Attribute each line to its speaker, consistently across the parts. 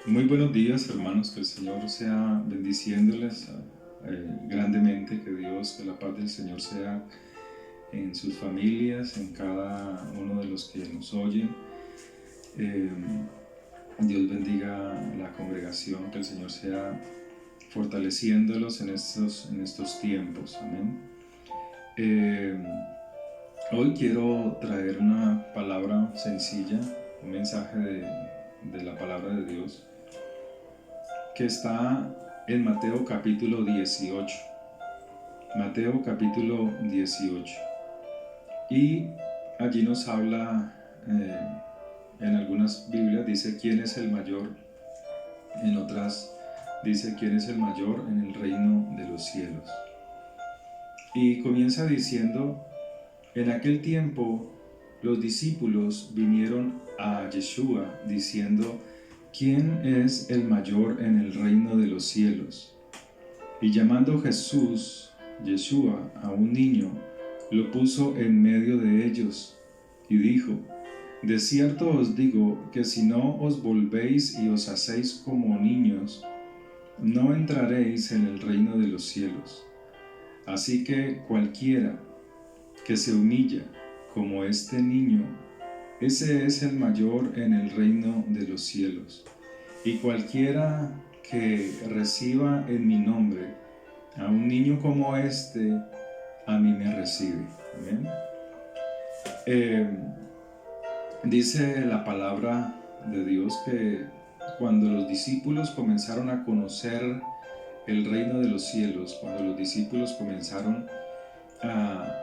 Speaker 1: Muy buenos días, hermanos, que el Señor sea bendiciéndoles grandemente, que Dios, que la paz del Señor sea en sus familias, en cada uno de los que nos oyen. Eh, Dios bendiga la congregación, que el Señor sea fortaleciéndolos en estos tiempos. Amén. Eh, Hoy quiero traer una palabra sencilla, un mensaje de la palabra de Dios que está en Mateo capítulo 18. Mateo capítulo 18. Y allí nos habla, en algunas Biblias dice quién es el mayor, en otras dice quién es el mayor en el reino de los cielos. Y comienza diciendo, en aquel tiempo los discípulos vinieron a Yeshua diciendo, ¿quién es el mayor en el reino de los cielos? Y llamando Jesús, Yeshua, a un niño, lo puso en medio de ellos y dijo, de cierto os digo que si no os volvéis y os hacéis como niños, no entraréis en el reino de los cielos. Así que cualquiera que se humilla como este niño, ese es el mayor en el reino de los cielos. Y cualquiera que reciba en mi nombre a un niño como este, a mí me recibe. Amén. Dice la palabra de Dios que cuando los discípulos comenzaron a conocer el reino de los cielos, cuando los discípulos comenzaron a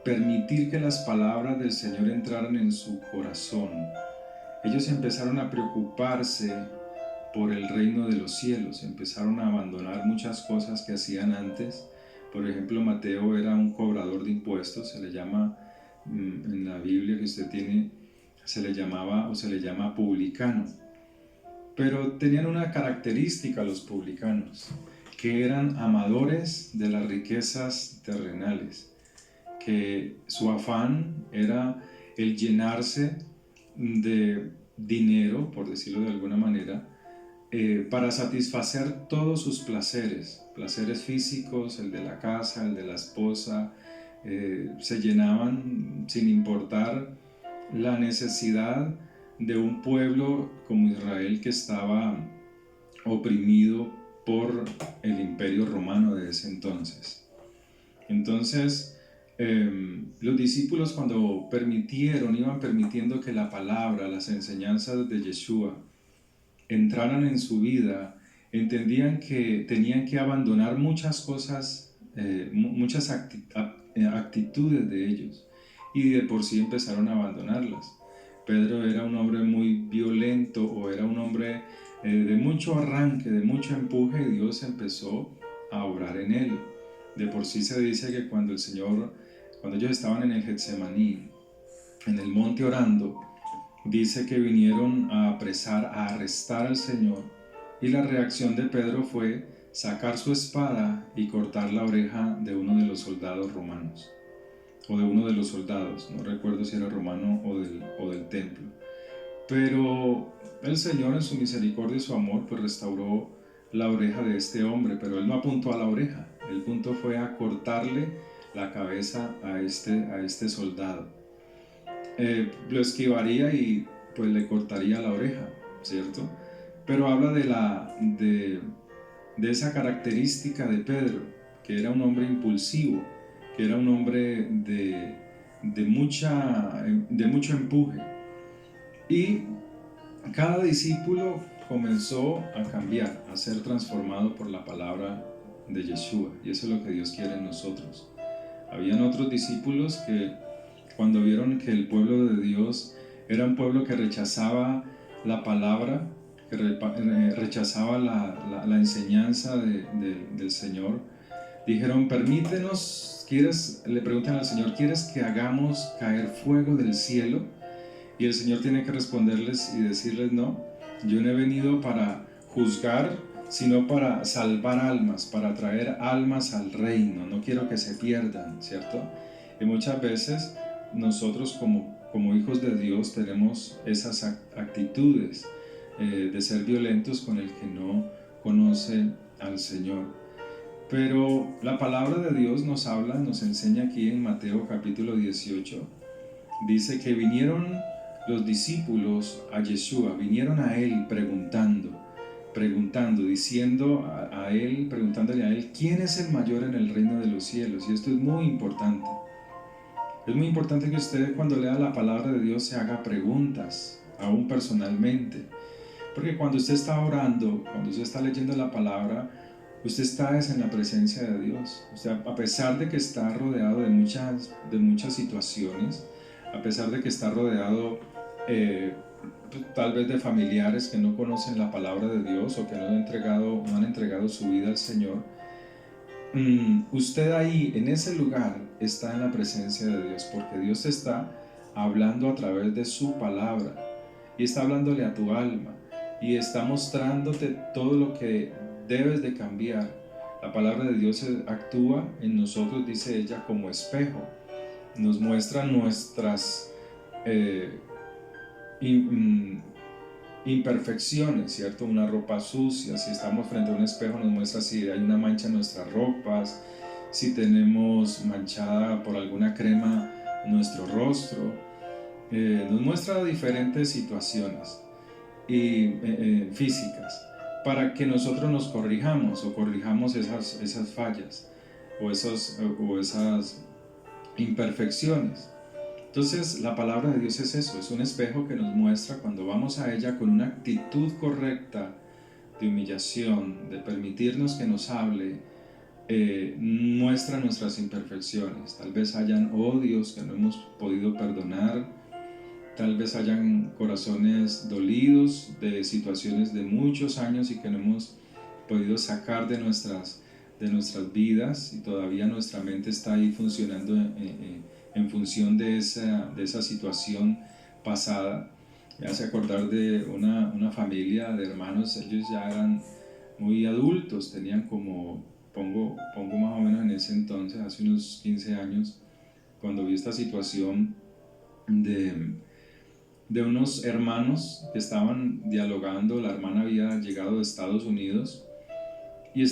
Speaker 1: permitir que las palabras del Señor entraran en su corazón, ellos empezaron a preocuparse por el reino de los cielos, empezaron a abandonar muchas cosas que hacían antes. Por ejemplo, Mateo era un cobrador de impuestos, se le llama, en la Biblia que usted tiene, se le llamaba o se le llama publicano. Pero tenían una característica los publicanos, que eran amadores de las riquezas terrenales, que su afán era el llenarse de dinero, por decirlo de alguna manera, para satisfacer todos sus placeres físicos, el de la casa, el de la esposa. Se llenaban sin importar la necesidad de un pueblo como Israel que estaba oprimido por el imperio romano de ese entonces. Entonces, los discípulos cuando iban permitiendo que la palabra, las enseñanzas de Yeshua entraran en su vida, entendían que tenían que abandonar muchas cosas, muchas actitudes de ellos, y de por sí empezaron a abandonarlas. Pedro era un hombre muy violento, o era un hombre de mucho arranque, de mucho empuje, y Dios empezó a obrar en él. De por sí se dice que cuando ellos estaban en el Getsemaní, en el monte orando, dice que vinieron a arrestar al Señor, y la reacción de Pedro fue sacar su espada y cortar la oreja de uno de los soldados romanos, o de uno de los soldados, no recuerdo si era romano o del templo. Pero el Señor, en su misericordia y su amor, pues restauró la oreja de este hombre, pero él no apuntó a la oreja, el punto fue a cortarle la cabeza a este soldado. Lo esquivaría y pues le cortaría la oreja, ¿cierto? Pero habla de esa característica de Pedro, que era un hombre impulsivo, que era un hombre de mucho empuje. Y cada discípulo comenzó a cambiar, a ser transformado por la palabra de Yeshua, y eso es lo que Dios quiere en nosotros. Habían otros discípulos que cuando vieron que el pueblo de Dios era un pueblo que rechazaba la palabra, que rechazaba la enseñanza del Señor, dijeron, permítenos, le preguntan al Señor, ¿quieres que hagamos caer fuego del cielo? Y el Señor tiene que responderles y decirles, no, yo no he venido para juzgar, sino para salvar almas, para traer almas al reino. No quiero que se pierdan, ¿cierto? Y muchas veces nosotros como hijos de Dios tenemos esas actitudes. de ser violentos con el que no conoce al Señor. Pero la palabra de Dios nos habla, nos enseña aquí en Mateo capítulo 18, dice que vinieron los discípulos a Yeshua, vinieron a él preguntando, diciendo a él, preguntándole a él, ¿quién es el mayor en el reino de los cielos? Y esto es muy importante. Es muy importante que usted, cuando lea la palabra de Dios, se haga preguntas, aún personalmente. Porque cuando usted está orando, cuando usted está leyendo la palabra, usted está en la presencia de Dios. O sea, a pesar de que está rodeado de muchas situaciones, a pesar de que está rodeado tal vez de familiares que no conocen la palabra de Dios o que no han entregado su vida al Señor, usted ahí, en ese lugar, está en la presencia de Dios, porque Dios te está hablando a través de su palabra y está hablándole a tu alma y está mostrándote todo lo que debes de cambiar. La palabra de Dios actúa en nosotros, dice ella, como espejo. Nos muestra nuestras imperfecciones, ¿cierto? Una ropa sucia, si estamos frente a un espejo nos muestra si hay una mancha en nuestras ropas, si tenemos manchada por alguna crema nuestro rostro, nos muestra diferentes situaciones físicas para que nosotros nos corrijamos o corrijamos esas fallas o esas imperfecciones. Entonces la palabra de Dios es eso, es un espejo que nos muestra cuando vamos a ella con una actitud correcta de humillación, de permitirnos que nos hable, muestra nuestras imperfecciones. Tal vez hayan odios que no hemos podido perdonar, tal vez hayan corazones dolidos de situaciones de muchos años y que no hemos podido sacar de nuestras vidas y todavía nuestra mente está ahí funcionando en función de esa situación pasada. Me hace acordar de una familia de hermanos, ellos ya eran muy adultos, tenían como, pongo más o menos en ese entonces, hace unos 15 años, cuando vi esta situación de unos hermanos que estaban dialogando. La hermana había llegado de Estados Unidos y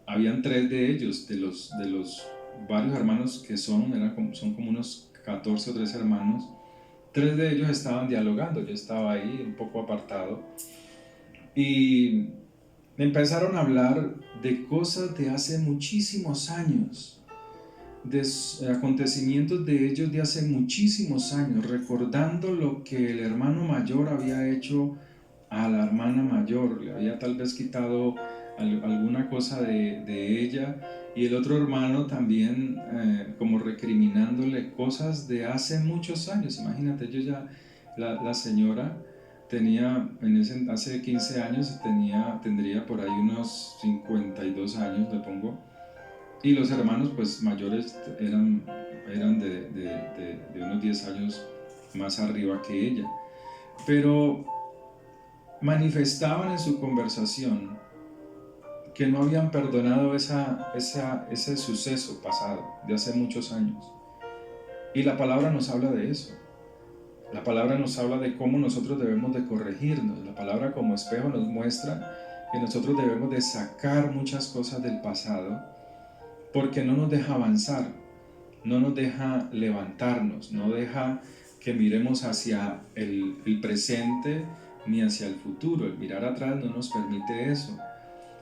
Speaker 1: habían 3 de ellos, de los varios hermanos que son como unos 14 o 13 hermanos. 3 de ellos estaban dialogando, yo estaba ahí un poco apartado y empezaron a hablar de cosas de hace muchísimos años, de acontecimientos de ellos de hace muchísimos años, recordando lo que el hermano mayor había hecho a la hermana mayor, le había tal vez quitado alguna cosa de ella, y el otro hermano también como recriminándole cosas de hace muchos años. Imagínate, la señora tenía hace 15 años tendría por ahí unos 52 años, le pongo, y los hermanos pues mayores eran de unos 10 años más arriba que ella, pero manifestaban en su conversación que no habían perdonado ese suceso pasado de hace muchos años. Y la palabra nos habla de eso. La palabra nos habla de cómo nosotros debemos de corregirnos. La palabra como espejo nos muestra que nosotros debemos de sacar muchas cosas del pasado, porque no nos deja avanzar, no nos deja levantarnos, no deja que miremos hacia el presente ni hacia el futuro. El mirar atrás no nos permite eso.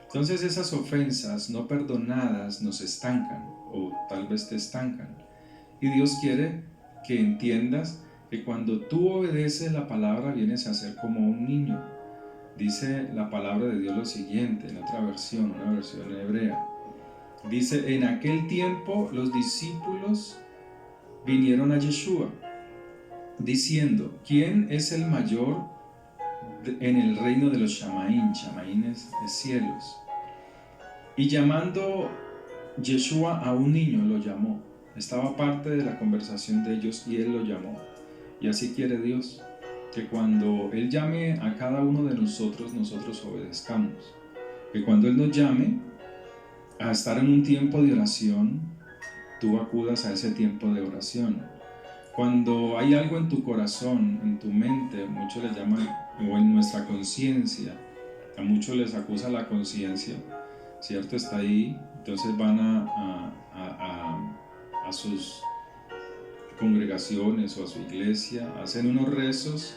Speaker 1: Entonces esas ofensas no perdonadas nos estancan, o tal vez te estancan. Y Dios quiere que entiendas que cuando tú obedeces la palabra vienes a ser como un niño. Dice la palabra de Dios lo siguiente, en otra versión, una versión hebrea. Dice, en aquel tiempo los discípulos vinieron a Yeshua, diciendo, ¿quién es el mayor en el reino de los Shamaín? Shamaín es cielos. Y llamando Yeshua a un niño, lo llamó. Estaba parte de la conversación de ellos y él lo llamó. Y así quiere Dios, que cuando Él llame a cada uno de nosotros, nosotros obedezcamos. Que cuando Él nos llame a estar en un tiempo de oración, tú acudas a ese tiempo de oración. Cuando hay algo en tu corazón, en tu mente, muchos le llaman, o en nuestra conciencia, a muchos les acusa la conciencia, ¿cierto? Está ahí, entonces van a sus congregaciones o a su iglesia, hacen unos rezos,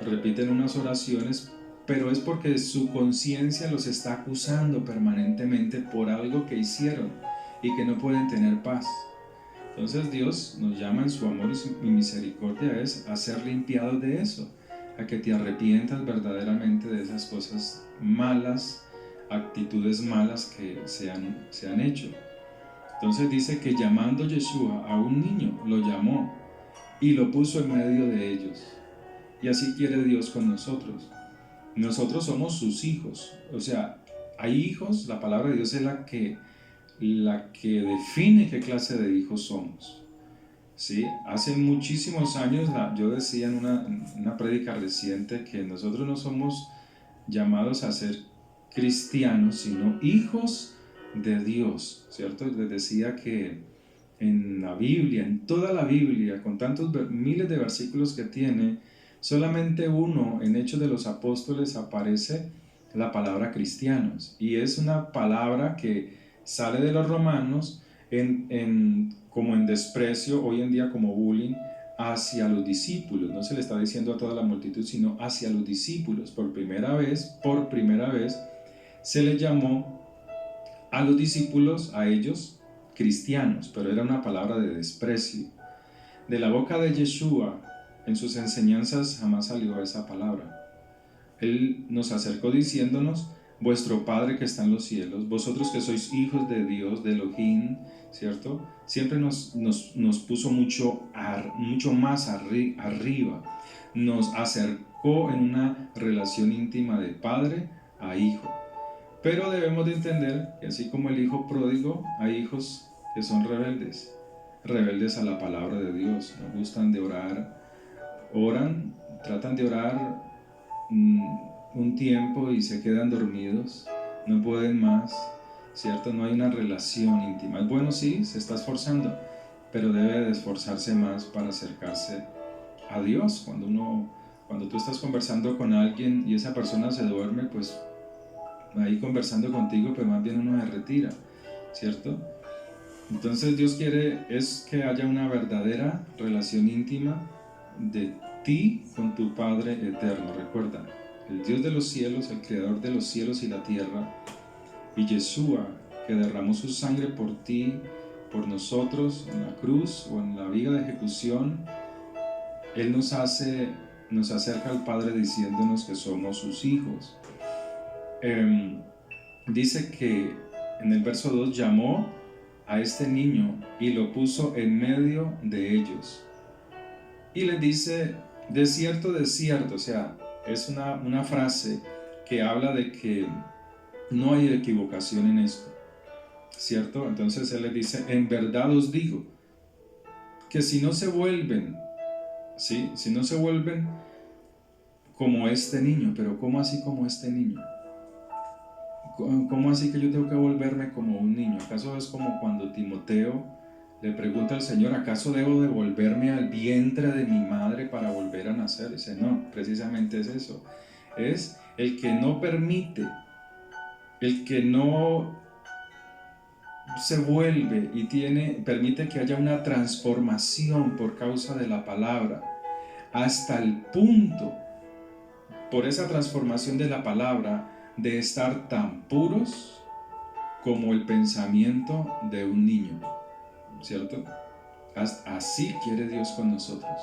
Speaker 1: repiten unas oraciones, pero es porque su conciencia los está acusando permanentemente por algo que hicieron y que no pueden tener paz. Entonces Dios nos llama en su amor y misericordia es a ser limpiados de eso, a que te arrepientas verdaderamente de esas cosas malas, actitudes malas que se han hecho. Entonces dice que llamando Yeshua a un niño, lo llamó y lo puso en medio de ellos. Y así quiere Dios con nosotros. Nosotros somos sus hijos. O sea, hay hijos, la palabra de Dios es la que define qué clase de hijos somos. ¿Sí? Hace muchísimos años yo decía en una prédica reciente que nosotros no somos llamados a ser cristianos, sino hijos de Dios, ¿cierto? Les decía que en la Biblia, en toda la Biblia, con tantos miles de versículos que tiene, solamente uno, en Hechos de los Apóstoles, aparece la palabra cristianos, y es una palabra que sale de los romanos como en desprecio, hoy en día como bullying, hacia los discípulos. No se le está diciendo a toda la multitud, sino hacia los discípulos. Por primera vez, se le llamó a los discípulos, a ellos, cristianos, pero era una palabra de desprecio. De la boca de Yeshua, en sus enseñanzas jamás salió esa palabra. Él nos acercó diciéndonos: vuestro Padre que está en los cielos, vosotros que sois hijos de Dios, de Elohim, ¿cierto? Siempre nos puso mucho más arriba, nos acercó en una relación íntima de padre a hijo. Pero debemos de entender que así como el hijo pródigo, hay hijos que son rebeldes a la palabra de Dios, no gustan de orar, tratan de orar un tiempo y se quedan dormidos, no pueden más, ¿cierto? No hay una relación íntima. Es bueno, sí, se está esforzando, pero debe de esforzarse más para acercarse a Dios. Cuando tú estás conversando con alguien y esa persona se duerme, pues ahí conversando contigo, pues más bien uno se retira, ¿cierto? Entonces Dios quiere es que haya una verdadera relación íntima de ti con tu Padre eterno. Recuerda, el Dios de los cielos, el creador de los cielos y la tierra, y Yeshua, que derramó su sangre por ti, por nosotros, en la cruz o en la viga de ejecución, Él nos acerca al Padre diciéndonos que somos sus hijos. Dice que en el verso 2 llamó a este niño y lo puso en medio de ellos. Y les dice: de cierto, o sea, es una frase que habla de que no hay equivocación en esto, ¿cierto? Entonces Él les dice: en verdad os digo, que si no se vuelven como este niño. Pero ¿cómo así como este niño? ¿Cómo así que yo tengo que volverme como un niño? ¿Acaso es como cuando Timoteo le pregunta al Señor: ¿acaso debo de volverme al vientre de mi madre para volver a nacer? Dice: no, precisamente es eso. Es el que no permite, el que no se vuelve y permite que haya una transformación por causa de la palabra, hasta el punto, por esa transformación de la palabra, de estar tan puros como el pensamiento de un niño, ¿cierto? Así quiere Dios con nosotros,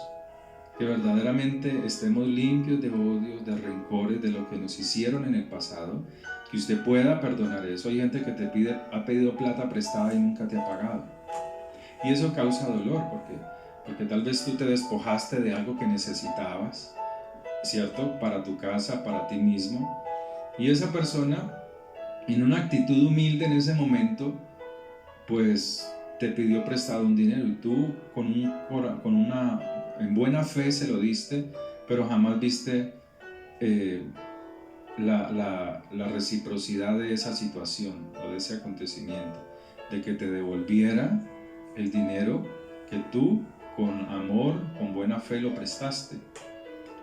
Speaker 1: que verdaderamente estemos limpios de odios, de rencores, de lo que nos hicieron en el pasado, que usted pueda perdonar eso. Hay gente que ha pedido plata prestada y nunca te ha pagado, y eso causa dolor, porque tal vez tú te despojaste de algo que necesitabas, ¿cierto? Para tu casa, para ti mismo, y esa persona, en una actitud humilde en ese momento, pues te pidió prestado un dinero, y tú en buena fe se lo diste, pero jamás viste la reciprocidad de esa situación o de ese acontecimiento, de que te devolviera el dinero que tú con amor, con buena fe lo prestaste.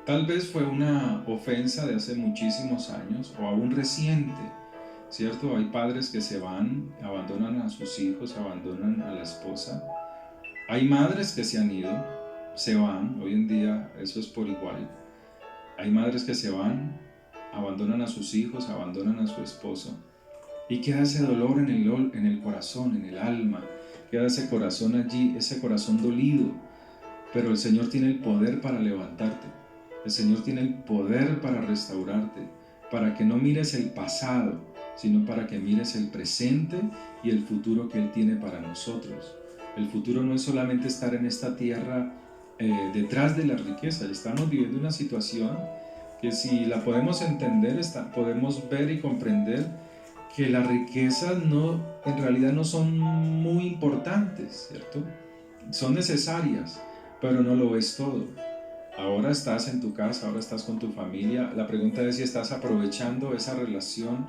Speaker 1: Tal vez fue una ofensa de hace muchísimos años o aún reciente, ¿cierto? Hay padres que se van, abandonan a sus hijos, abandonan a la esposa. Hay madres que se han ido, se van, hoy en día eso es por igual. Hay madres que se van, abandonan a sus hijos, abandonan a su esposo y queda ese dolor en el corazón, en el alma, queda ese corazón allí, ese corazón dolido, pero el Señor tiene el poder para levantarte, el Señor tiene el poder para restaurarte, para que no mires el pasado, sino para que mires el presente y el futuro que Él tiene para nosotros. El futuro no es solamente estar en esta tierra detrás de la riqueza. Estamos viviendo una situación que si la podemos entender, podemos ver y comprender que las riquezas en realidad no son muy importantes, ¿cierto? Son necesarias, pero no lo es todo. Ahora estás en tu casa, ahora estás con tu familia. La pregunta es si estás aprovechando esa relación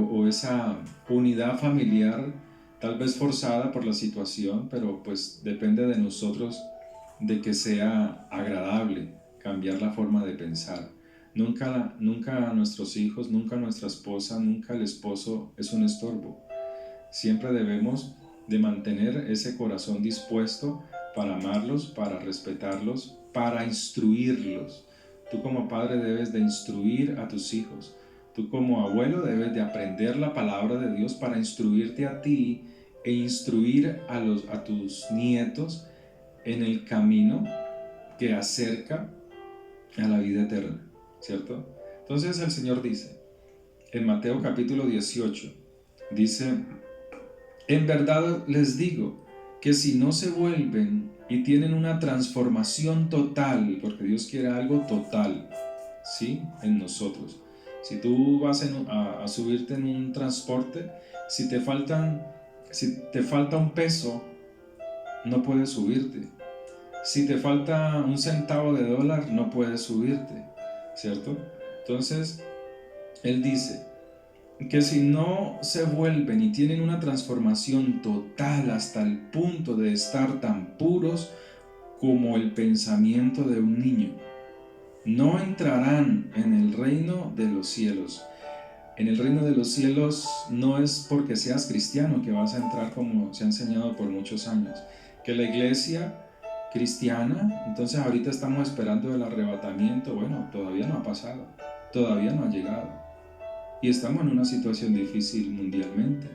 Speaker 1: o esa unidad familiar, tal vez forzada por la situación, pero pues depende de nosotros de que sea agradable cambiar la forma de pensar. Nunca nuestros hijos, nunca nuestra esposa, nunca el esposo es un estorbo. Siempre debemos de mantener ese corazón dispuesto para amarlos, para respetarlos, para instruirlos. Tú como padre debes de instruir a tus hijos. Tú como abuelo debes de aprender la palabra de Dios para instruirte a ti e instruir a tus nietos en el camino que acerca a la vida eterna, ¿cierto? Entonces el Señor dice, en Mateo capítulo 18, dice, en verdad les digo que si no se vuelven y tienen una transformación total, porque Dios quiere algo total, ¿sí? En nosotros. Si tú vas a subirte en un transporte, si te falta un peso, no puedes subirte. Si te falta un centavo de dólar, no puedes subirte, ¿cierto? Entonces, Él dice que si no se vuelven y tienen una transformación total hasta el punto de estar tan puros como el pensamiento de un niño, no entrarán en el reino de los cielos. En el reino de los cielos no es porque seas cristiano que vas a entrar, como se ha enseñado por muchos años, que la iglesia cristiana, entonces ahorita estamos esperando el arrebatamiento. Bueno, todavía no ha pasado, todavía no ha llegado y estamos en una situación difícil mundialmente.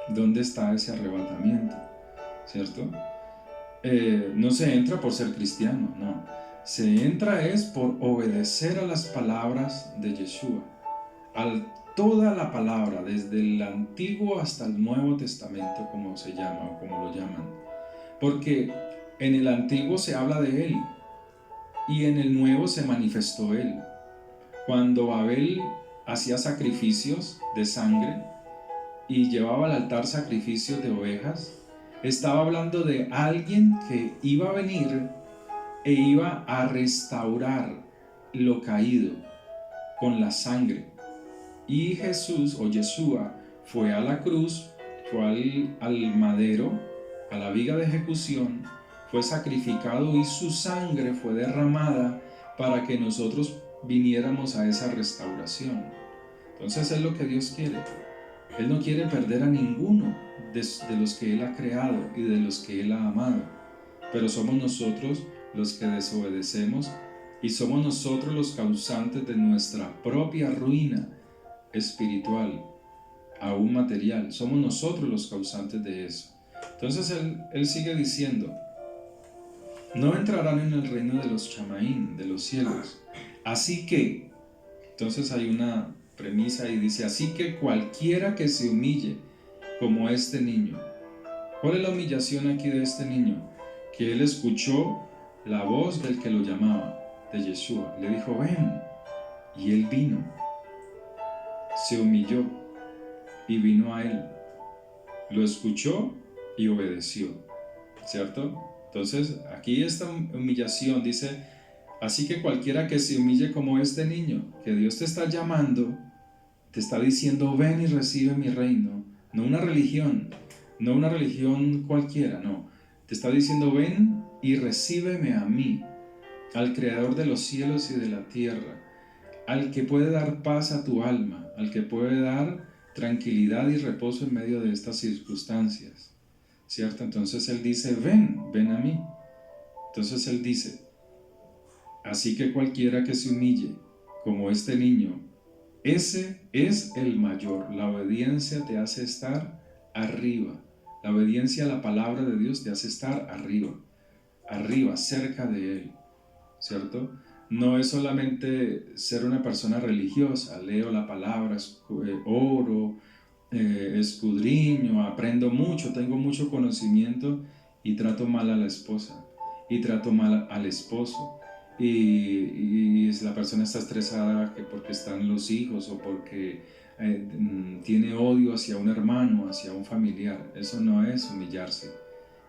Speaker 1: ¿Dónde está ese arrebatamiento? ¿Cierto? No se entra por ser cristiano, no, se entra es por obedecer a las palabras de Yeshua, a toda la palabra, desde el Antiguo hasta el Nuevo Testamento, como se llama o como lo llaman, porque en el Antiguo se habla de Él y en el Nuevo se manifestó Él. Cuando Abel hacía sacrificios de sangre y llevaba al altar sacrificios de ovejas, estaba hablando de alguien que iba a venir e iba a restaurar lo caído con la sangre. Y Jesús o Yeshua fue a la cruz, fue al madero, a la viga de ejecución, fue sacrificado y su sangre fue derramada para que nosotros viniéramos a esa restauración. Entonces es lo que Dios quiere. Él no quiere perder a ninguno de los que Él ha creado y de los que Él ha amado, pero somos nosotros los que desobedecemos y somos nosotros los causantes de nuestra propia ruina espiritual, aún material. Somos nosotros los causantes de eso. Entonces él sigue diciendo, no entrarán en el reino de los chamaín, de los cielos. Así que, entonces hay una premisa y dice, así que cualquiera que se humille como este niño. ¿Cuál es la humillación aquí de este niño? Que él escuchó la voz del que lo llamaba, de Yeshua. Le dijo, ven, y él vino. Se humilló y vino a él. Lo escuchó y obedeció, ¿cierto? Entonces, aquí esta humillación dice, así que cualquiera que se humille como este niño, que Dios te está llamando, te está diciendo, ven y recibe mi reino. No una religión cualquiera, no. Te está diciendo, ven y recíbeme a mí, al Creador de los cielos y de la tierra, al que puede dar paz a tu alma, al que puede dar tranquilidad y reposo en medio de estas circunstancias, ¿cierto? Entonces Él dice, ven a mí. Entonces Él dice, así que cualquiera que se humille, como este niño, ese es el mayor. La obediencia te hace estar arriba. La obediencia a la palabra de Dios te hace estar arriba, cerca de Él, ¿cierto? No es solamente ser una persona religiosa, leo la palabra, oro, escudriño, aprendo mucho, tengo mucho conocimiento y trato mal a la esposa y trato mal al esposo y la persona está estresada que porque están los hijos o porque tiene odio hacia un hermano, hacia un familiar. Eso no es humillarse,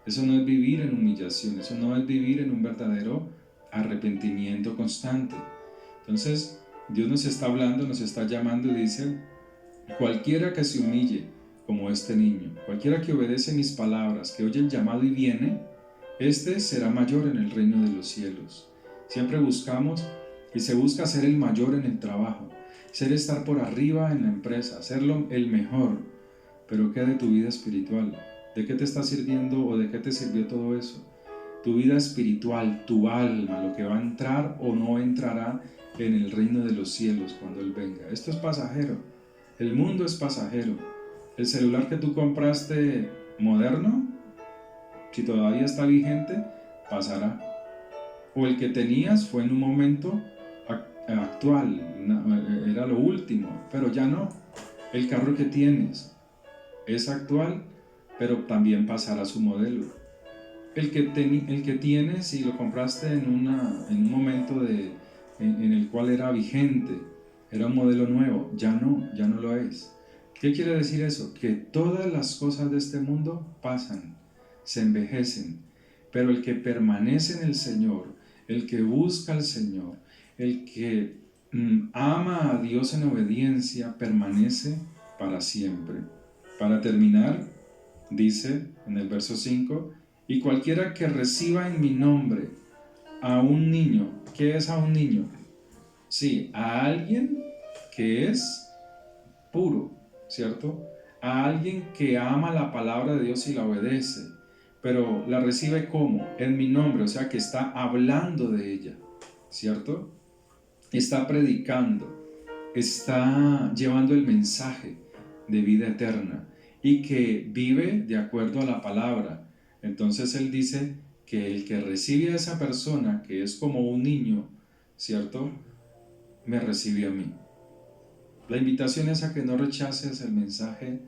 Speaker 1: eso no es vivir en humillación, eso no es vivir en un verdadero arrepentimiento constante. Entonces Dios nos está hablando, nos está llamando y dice, cualquiera que se humille como este niño, cualquiera que obedece mis palabras, que oye el llamado y viene, este será mayor en el reino de los cielos. Siempre buscamos y se busca ser el mayor en el trabajo, estar por arriba en la empresa, serlo el mejor. Pero ¿qué de tu vida espiritual? ¿De qué te está sirviendo o de qué te sirvió todo eso? Tu vida espiritual, tu alma, lo que va a entrar o no entrará en el reino de los cielos cuando Él venga. Esto es pasajero, el mundo es pasajero. El celular que tú compraste moderno, si todavía está vigente, pasará. O el que tenías fue en un momento actual, era lo último, pero ya no. El carro que tienes es actual, pero también pasará su modelo. El que tienes y lo compraste en un momento en el cual era vigente, era un modelo nuevo, ya no lo es. ¿Qué quiere decir eso? Que todas las cosas de este mundo pasan, se envejecen, pero el que permanece en el Señor, el que busca al Señor, el que ama a Dios en obediencia, permanece para siempre. Para terminar, dice en el verso 5, y cualquiera que reciba en mi nombre a un niño, ¿qué es a un niño? Sí, a alguien que es puro, ¿cierto? A alguien que ama la palabra de Dios y la obedece, pero la recibe ¿cómo? En mi nombre, o sea que está hablando de ella, ¿cierto? Está predicando, está llevando el mensaje de vida eterna y que vive de acuerdo a la palabra. Entonces Él dice que el que recibe a esa persona, que es como un niño, ¿cierto? Me recibe a mí. La invitación es a que no rechaces el mensaje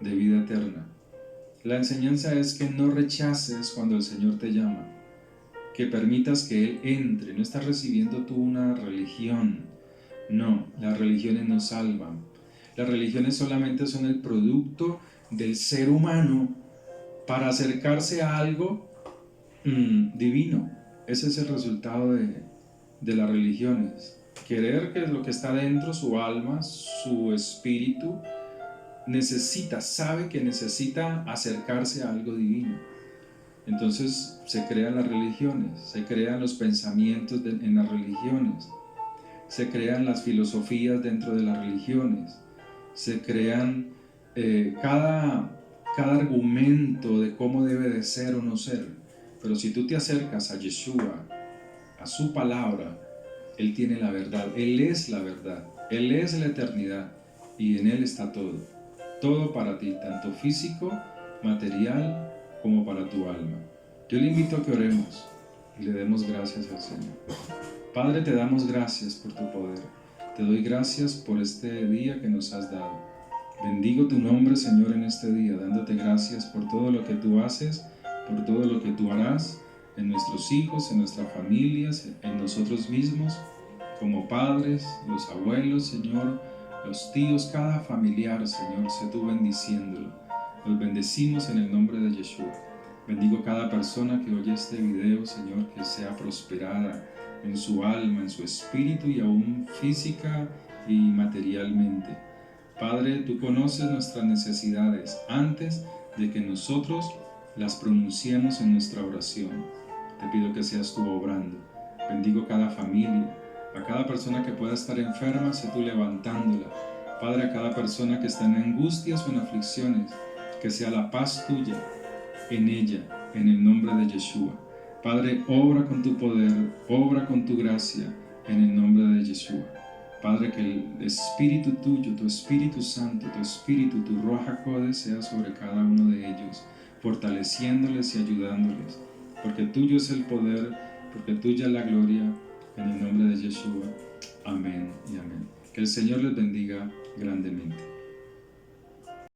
Speaker 1: de vida eterna. La enseñanza es que no rechaces cuando el Señor te llama, que permitas que Él entre. No estás recibiendo tú una religión. No, las religiones no salvan. Las religiones solamente son el producto del ser humano para acercarse a algo divino. Ese es el resultado de las religiones. Querer que lo que está dentro, su alma, su espíritu, sabe que necesita acercarse a algo divino. Entonces se crean las religiones, se crean los pensamientos en las religiones, se crean las filosofías dentro de las religiones, se crean cada argumento de cómo debe de ser o no ser. Pero si tú te acercas a Yeshua, a su palabra, Él tiene la verdad, Él es la verdad, Él es la eternidad y en Él está todo para ti, tanto físico, material, como para tu alma. Yo le invito a que oremos y le demos gracias al Señor. Padre, te damos gracias por tu poder, te doy gracias por este día que nos has dado. Bendigo tu nombre, Señor, en este día, dándote gracias por todo lo que tú haces, por todo lo que tú harás en nuestros hijos, en nuestras familias, en nosotros mismos, como padres, los abuelos, Señor, los tíos, cada familiar, Señor, sé tú bendiciéndolo. Los bendecimos en el nombre de Yeshua. Bendigo cada persona que oye este video, Señor, que sea prosperada en su alma, en su espíritu y aún física y materialmente. Padre, tú conoces nuestras necesidades antes de que nosotros las pronunciemos en nuestra oración. te pido que seas tú obrando. Bendigo cada familia, a cada persona que pueda estar enferma, sé tú levantándola. Padre, a cada persona que está en angustias o en aflicciones, que sea la paz tuya en ella, en el nombre de Yeshua. Padre, obra con tu poder, obra con tu gracia, en el nombre de Yeshua. Padre, que el Espíritu tuyo, tu Espíritu Santo, tu Espíritu, tu Ruach HaKodesh sea sobre cada uno de ellos, fortaleciéndoles y ayudándoles, porque tuyo es el poder, porque tuya es la gloria, en el nombre de Yeshua. Amén y amén. Que el Señor les bendiga grandemente.